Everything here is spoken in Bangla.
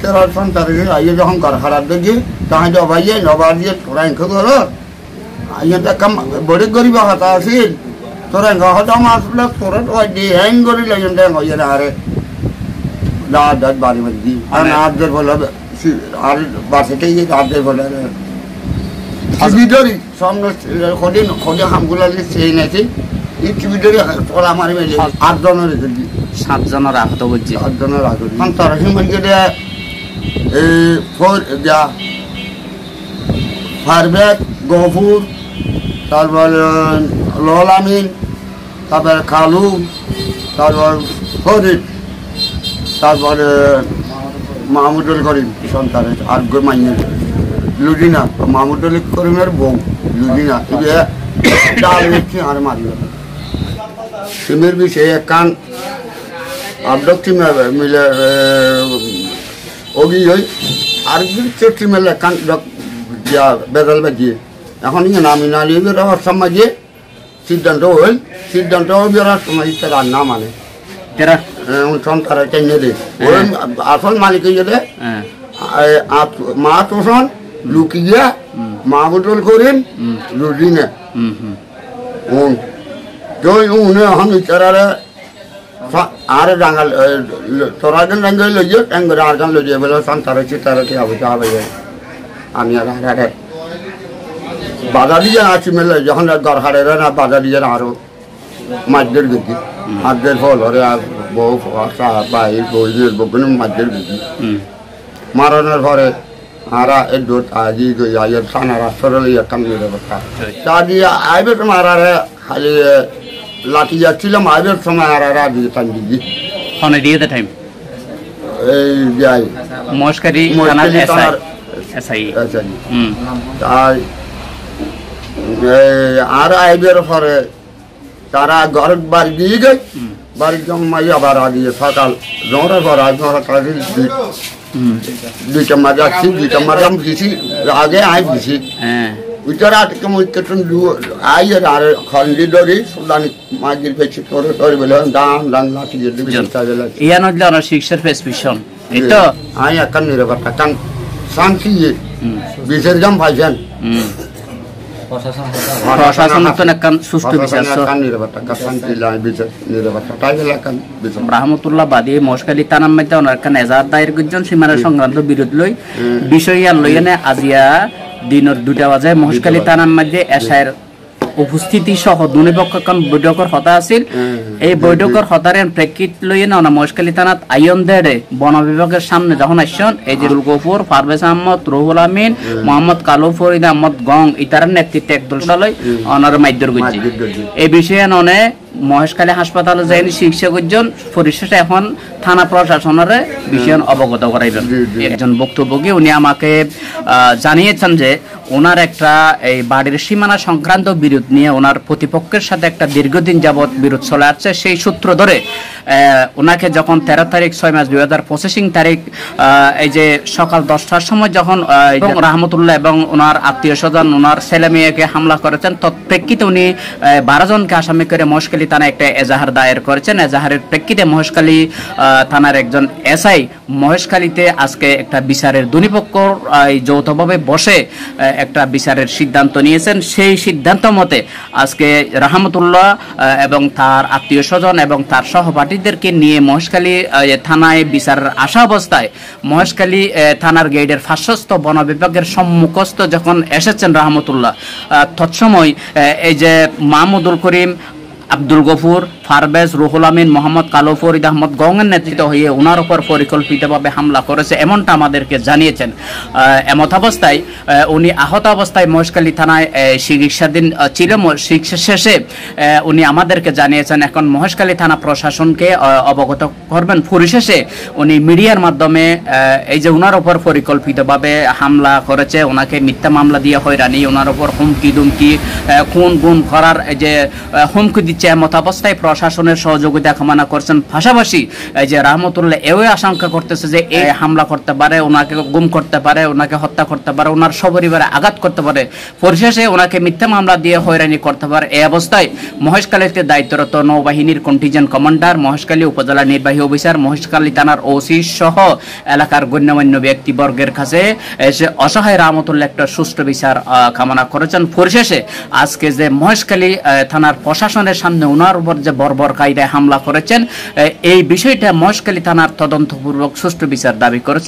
ইতার সন্তান আইয়ে যখন ঘর খারাপ দেখি তখন জবাইয়ে জবা দিয়ে তোরা এঁকে করো আইয়ে তো কাম বড়ি গরিব কথা আছিল তোরা হয়তো আসলে তোরা ওই দিয়ে হ্যাং করি লাগেন হইয়ে না আরে দাঁত দাঁত বাড়ি মধ্যে আর আটদের বলে আর বাসেটাই আটদের বলে টিভিডরি সামনে খোদে হামগুলা সেই নাকি এই টিভিডরি ওরা আমার মেলে 8 জনের রেখেছি 7 জনের আহত হচ্ছে 8 জনের আহত তারা হিমালকে এই ফোর যা ফারবেক গফুর তারপর লল আমিন তারপর খালু তারপর ফরিদ তারপরে মাহমুদুল করিম সন্তানের আর মাইনের লুডিনা মাহমুদুল করিমের বউ লুডিনা ডাল মিষ্টি আর মারিল সিমের বিষয়ে কান আবডক টিমে মিলে ওগি হই আর টিম মিলে কান বেদাল বাজিয়ে এখন নামি নালিয়ে বেরোবার সময় যে সিদ্ধান্ত বেরোবার সময় তারা না মানে সন্তারা চেঞ্জে দে আসল মালিক দে মা তোষণ লুকিয়ে মাহমুদুল করিম লুডিনে এখন ইতারে আর ডাঙ্গাল তোরা গান ডাঙ্গাই লইয়ে ট্যাঙ্গরে আর গান লইয়ে বলে সন্তারা চিতারে হবে আমি আর হারে বাধা দিয়ে আছি মেলে যখন ঘর হারে না বাধা দিয়ে আরো মাছদের গেছি মাছদের ফল হরে বউ বাই বইনের বকুনি মাছদের গেছি মারানোর পরে আরা আজি আইয়ের সানা রাস্তার কামিয়ে ব্যবস্থা তা দিয়ে আইবে তোমার আরে খালি লাঠি যাচ্ছিলাম আইবের সময় আর দিয়ে টান দিদি ফোনে দিয়ে দে টাইম এই যাই মস্কারি এসআই তাই আর আইবের পরে তারা ঘর বাড়ি দিয়ে গেছে বাড়ি জমাই আবার আগিয়ে সকাল জোরের পর আজ দুইটা মাঝে আসছি দুইটা মাঝে আমি দিছি আগে আই দিছি ওইটারা আটকে মুখেন আই আর খন্ডি ধরি সুদানি মাঝির পেছি তোরে তোরে বলে ডান ডান লাঠি ইয়ান হল শিক্ষার প্রেসক্রিপশন এই তো আই একান নিরাপত্তা কান শান্তি বিচার জাম পাইছেন রাহমতুল্লাহ বাদী মশকালী তানাম মধ্যে ওনার কান এজাহার দায়ের করছেন সীমানা সংক্রান্ত বিরোধ লই বিষয় লইনে আজিয়া দিনের 2টা বাজে মশকালী তানাম মধ্যে এশায়ের উপস্থিতি সহ দুই পক্ষ বৈঠকের হতা আছিল এই বৈঠকের হতারের প্রেক্ষিত লইয়ে না মহেশখালী থানাত আইন দেড়ে বন বিভাগের সামনে যখন আসছেন এই যে গফুর পারভেজ আহমদ রুহুল আমিন মোহাম্মদ কালু ফরিদ আহমদ গং ইতার নেতৃত্বে একদল সালই অনার মাইদর গুজি এই বিষয়ে ননে মহেশখালী হাসপাতালে যাইনি চিকিৎসা করছেন পরিশেষে এখন থানা প্রশাসনের বিষয় অবগত করাইবেন একজন বক্তব্যকে উনি আমাকে জানিয়েছেন যে ওনার একটা এই বাড়ির সীমানা সংক্রান্ত বিরোধ নিয়ে ওনার প্রতিপক্ষের সাথে একটা দীর্ঘদিন যাবৎ বিরোধ চলে আসছে সেই সূত্র ধরে ওনাকে যখন 13 তারিখ 6 মার্চ 2025 তারিখ এই যে সকাল 10টার সময় যখন রাহমতুল্লাহ এবং ওনার আত্মীয় স্বজন ওনার ছেলে মেয়েকে হামলা করেছেন তৎপ্রেক্ষিতে উনি 12 জনকে আসামি করে মহেশখালী থানায় একটা এজাহার দায়ের করেছেন এজাহারের প্রেক্ষিতে মহেশখালী থানার একজন এসআই মহেশখালীতে আজকে একটা বিচারের দুনিপক্ষ যৌথভাবে বসে একটা বিচারের সিদ্ধান্ত নিয়েছেন সেই সিদ্ধান্ত মতে আজকে রাহমতুল্লাহ এবং তার আত্মীয় স্বজন এবং তার সহপাঠীদেরকে নিয়ে মহেশখালী থানায় বিচারের আশা অবস্থায় মহেশখালী থানার গেটের ফাঁসস্থ বন বিভাগের সম্মুখস্থ যখন এসেছেন রাহমতুল্লাহ তৎসময় এই যে মাহমুদুল করিম আব্দুল গফুর পারভেজ রুহুল আমিন মোহাম্মদ কালু ফরিদ আহমদ গঙ্গের নেতৃত্ব হয়ে ওনার উপর পরিকল্পিতভাবে হামলা করেছে এমনটা আমাদেরকে জানিয়েছেন এমত অবস্থায় উনি আহত অবস্থায় মহেশখালী থানায় চিকিৎসাধীন ছিল চিকিৎসা শেষে উনি আমাদেরকে জানিয়েছেন এখন মহেশখালী থানা প্রশাসনকে অবগত করবেন পরিশেষে উনি মিডিয়ার মাধ্যমে এই যে ওনার উপর পরিকল্পিতভাবে হামলা করেছে ওনাকে মিথ্যা মামলা দিয়ে হয়রানি ওনার উপর হুমকি দুমকি খুন গুম করার যে হুমকি দিচ্ছে হচ্ছে এমত অবস্থায় প্রশাসনের সহযোগিতা কামনা করছেন। পাশাপাশি এই যে রহমতুল্লাহ এও আশঙ্কা করতেছে যে এই হামলা করতে পারে, ওনাকে গুম করতে পারে, ওনাকে হত্যা করতে পারে, ওনার সপরিবারে আঘাত করতে পারে, পরিশেষে ওনাকে মিথ্যা মামলা দিয়ে হয়রানি করতে পারে। এই অবস্থায় মহেশখালীতে দায়িত্বরত নৌবাহিনীর কন্টিজেন্ট কমান্ডার, মহেশখালী উপজেলা নির্বাহী অফিসার, মহেশখালী থানার ওসি সহ এলাকার গণ্যমান্য ব্যক্তিবর্গের কাছে এসে অসহায় রহমতুল্লাহ একটা সুষ্ঠু বিচার কামনা করেছেন। পরিশেষে আজকে যে মহেশখালী থানার প্রশাসনের সামনে ওনার উপর যে বর্বর কায়দায় হামলা করেছেন, এই বিষয়টা মহেশখালী থানার তদন্তপূর্বক সুষ্ঠু বিচার দাবি করেছেন।